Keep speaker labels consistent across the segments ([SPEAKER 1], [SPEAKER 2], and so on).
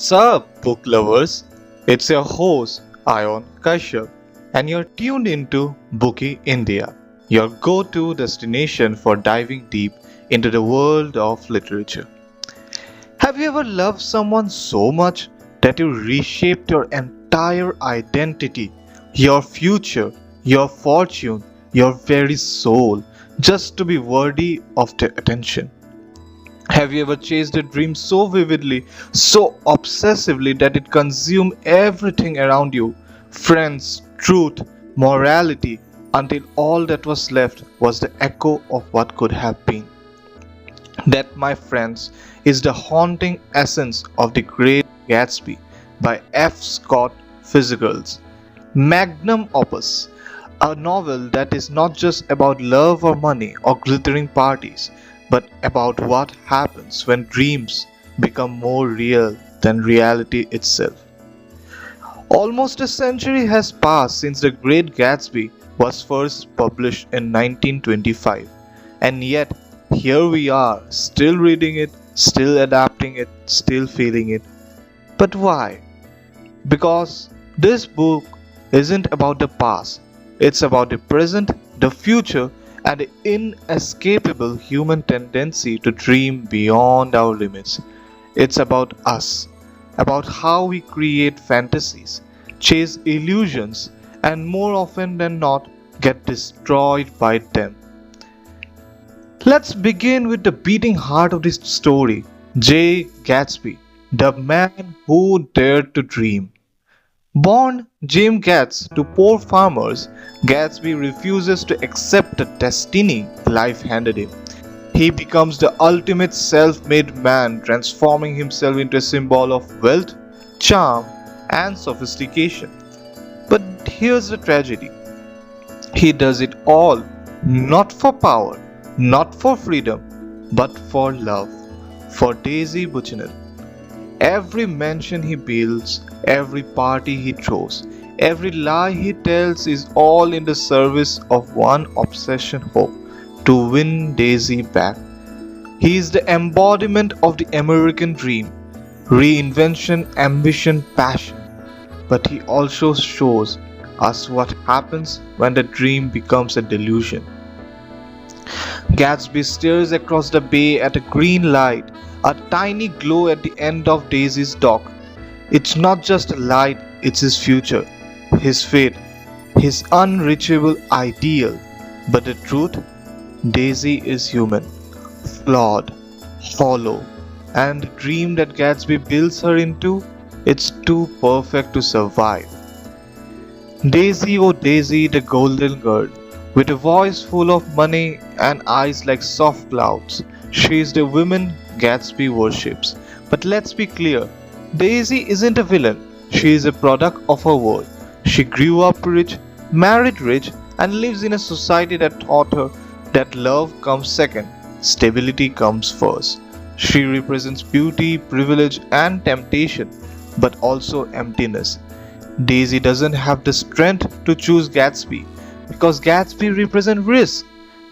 [SPEAKER 1] What's up, book lovers? It's your host, Ayon Kashyap, and you're tuned into Booky India, your go to destination for diving deep into the world of literature. Have you ever loved someone so much that you reshaped your entire identity, your future, your fortune, your very soul, just to be worthy of their attention? Have you ever chased a dream so vividly, so obsessively that it consumed everything around you? Friends, truth, morality, until all that was left was the echo of what could have been. That, my friends, is the haunting essence of The Great Gatsby by F. Scott Fitzgerald. Magnum opus, a novel that is not just about love or money or glittering parties, but about what happens when dreams become more real than reality itself. Almost a century has passed since The Great Gatsby was first published in 1925, and yet here we are, still reading it, still adapting it, still feeling it. But why? Because this book isn't about the past, it's about the present, the future, and the inescapable human tendency to dream beyond our limits. It's about us, about how we create fantasies, chase illusions, and more often than not, get destroyed by them. Let's begin with the beating heart of this story, Jay Gatsby, the man who dared to dream. Born Jim Gats to poor farmers, Gatsby refuses to accept the destiny life handed him. He becomes the ultimate self-made man, transforming himself into a symbol of wealth, charm, and sophistication. But here's the tragedy. He does it all not for power, not for freedom, but for love, for Daisy Buchanan. Every mansion he builds, every party he throws, every lie he tells is all in the service of one obsession hope to win Daisy back. He is the embodiment of the American dream, reinvention, ambition, passion. But he also shows us what happens when the dream becomes a delusion. Gatsby stares across the bay at a green light, a tiny glow at the end of Daisy's dock. It's not just a light, it's his future, his fate, his unreachable ideal. But the truth? Daisy is human, flawed, hollow, and the dream that Gatsby builds her into, it's too perfect to survive. Daisy, oh Daisy, the golden girl, with a voice full of money and eyes like soft clouds, she is the woman Gatsby worships. But let's be clear, Daisy isn't a villain, she is a product of her world. She grew up rich, married rich, and lives in a society that taught her that love comes second, stability comes first. She represents beauty, privilege, and temptation, but also emptiness. Daisy doesn't have the strength to choose Gatsby because Gatsby represents risk.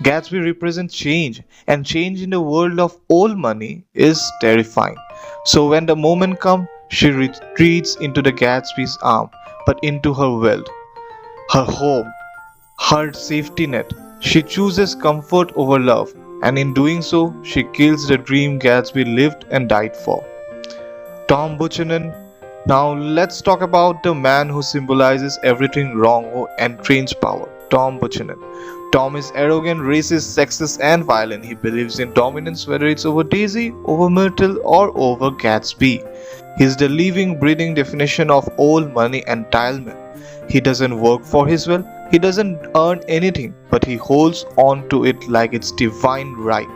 [SPEAKER 1] Gatsby represents change, and change in the world of old money is terrifying. So when the moment comes, she retreats into the Gatsby's arm, but into her wealth, her home, her safety net. She chooses comfort over love, and in doing so, she kills the dream Gatsby lived and died for. Tom Buchanan. Now let's talk about the man who symbolizes everything wrong and trains power, Tom Buchanan. Tom is arrogant, racist, sexist, and violent. He believes in dominance, whether it's over Daisy, over Myrtle, or over Gatsby. He's the living, breathing definition of old money entitlement. He doesn't work for his wealth, he doesn't earn anything, but he holds on to it like it's divine right.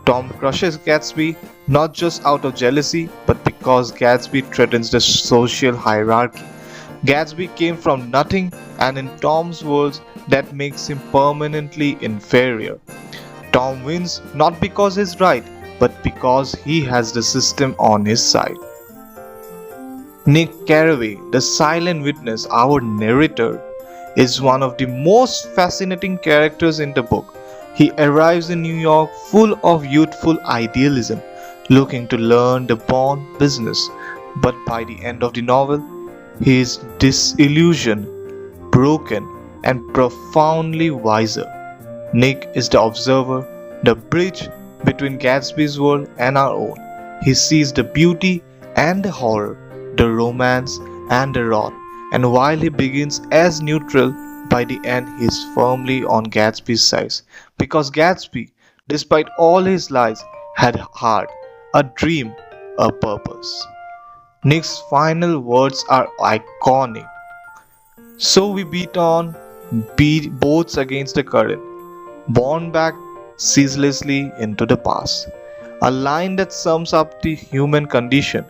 [SPEAKER 1] Tom crushes Gatsby not just out of jealousy, but because Gatsby threatens the social hierarchy. Gatsby came from nothing, and in Tom's words, that makes him permanently inferior. Tom wins not because he's right, but because he has the system on his side. Nick Carraway, the silent witness, our narrator, is one of the most fascinating characters in the book. He arrives in New York full of youthful idealism, looking to learn the bond business, But by the end of the novel, he is disillusioned, broken, and profoundly wiser. Nick is the observer, the bridge between Gatsby's world and our own. He sees the beauty and the horror, the romance and the wrath, and while he begins as neutral, by the end he is firmly on Gatsby's side. Because Gatsby, despite all his lies, had a heart, a dream, a purpose. Nick's final words are iconic. So we beat on, beat boats against the current, borne back ceaselessly into the past. A line that sums up the human condition.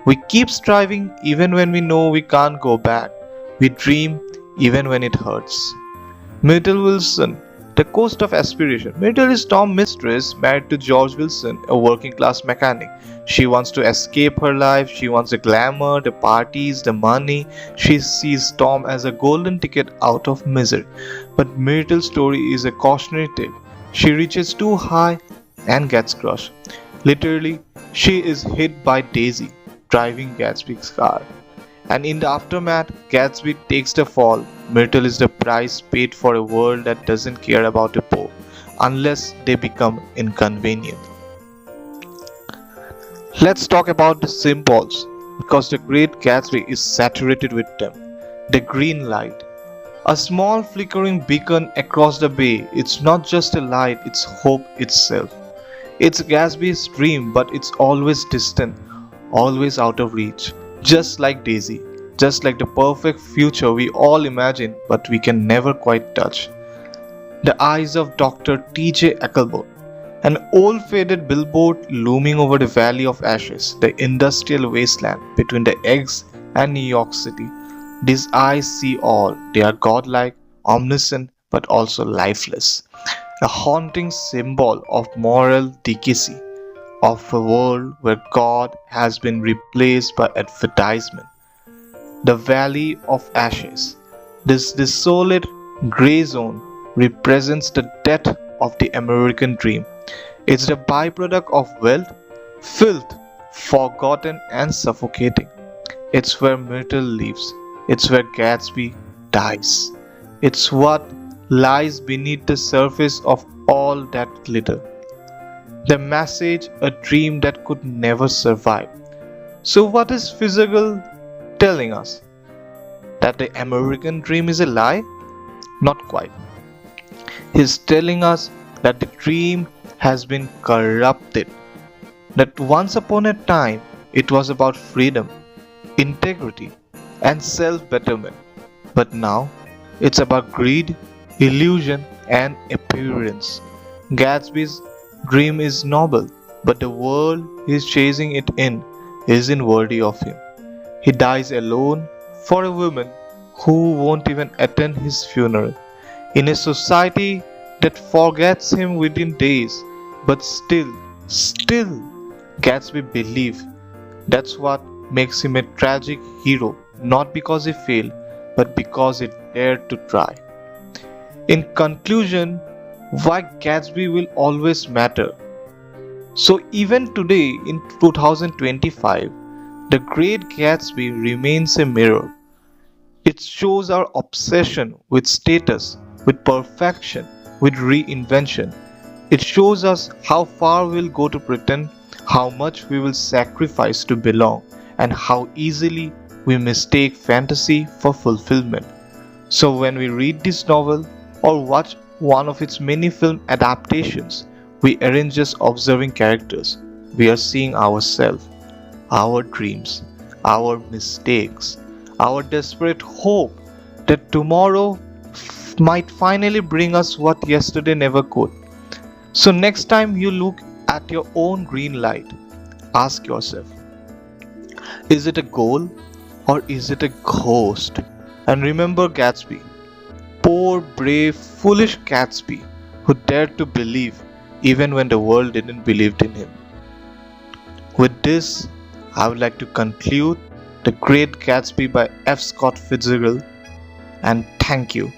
[SPEAKER 1] We keep striving even when we know we can't go back. We dream even when it hurts. Myrtle Wilson, the coast of aspiration. Myrtle is Tom's mistress, married to George Wilson, a working class mechanic. She wants to escape her life, she wants the glamour, the parties, the money. She sees Tom as a golden ticket out of misery. But Myrtle's story is a cautionary tale. She reaches too high and gets crushed. Literally, she is hit by Daisy, driving Gatsby's car. And in the aftermath, Gatsby takes the fall. Myrtle is the price paid for a world that doesn't care about the poor, unless they become inconvenient. Let's talk about the symbols, because the Great Gatsby is saturated with them. The green light. A small flickering beacon across the bay. It's not just a light, it's hope itself. It's Gatsby's dream, but it's always distant, always out of reach. Just like Daisy, just like the perfect future we all imagine but we can never quite touch. The eyes of Dr. T.J. Ecclebourne, an old faded billboard looming over the Valley of Ashes, the industrial wasteland between the eggs and New York City. These eyes see all. They are godlike, omniscient, but also lifeless. A haunting symbol of moral decay, of a world where God has been replaced by advertisement. The Valley of Ashes, this desolate grey zone, represents the death of the American dream. It's the byproduct of wealth, filth, forgotten and suffocating. It's where Myrtle lives. It's where Gatsby dies. It's what lies beneath the surface of all that glitter. The message, a dream that could never survive. So what is Fitzgerald telling us? That the American dream is a lie? Not quite. He's telling us that the dream has been corrupted. That once upon a time it was about freedom, integrity, and self-betterment. But now it's about greed, illusion, and appearance. Gatsby's dream is noble, but the world he is chasing it in isn't worthy of him. He dies alone for a woman who won't even attend his funeral. In a society that forgets him within days, but still, Gatsby believes. That's what makes him a tragic hero, not because he failed, but because he dared to try. In conclusion, why Gatsby will always matter. So even today in 2025, the Great Gatsby remains a mirror. It shows our obsession with status, with perfection, with reinvention. It shows us how far we'll go to pretend, how much we will sacrifice to belong, and how easily we mistake fantasy for fulfillment. So when we read this novel or watch one of its many film adaptations, we aren't just observing characters. We are seeing ourselves, our dreams, our mistakes, our desperate hope that tomorrow might finally bring us what yesterday never could. So next time you look at your own green light, ask yourself, is it a goal or is it a ghost? And remember Gatsby, poor, brave, foolish Gatsby who dared to believe even when the world didn't believe in him. With this, I would like to conclude The Great Gatsby by F. Scott Fitzgerald, and thank you.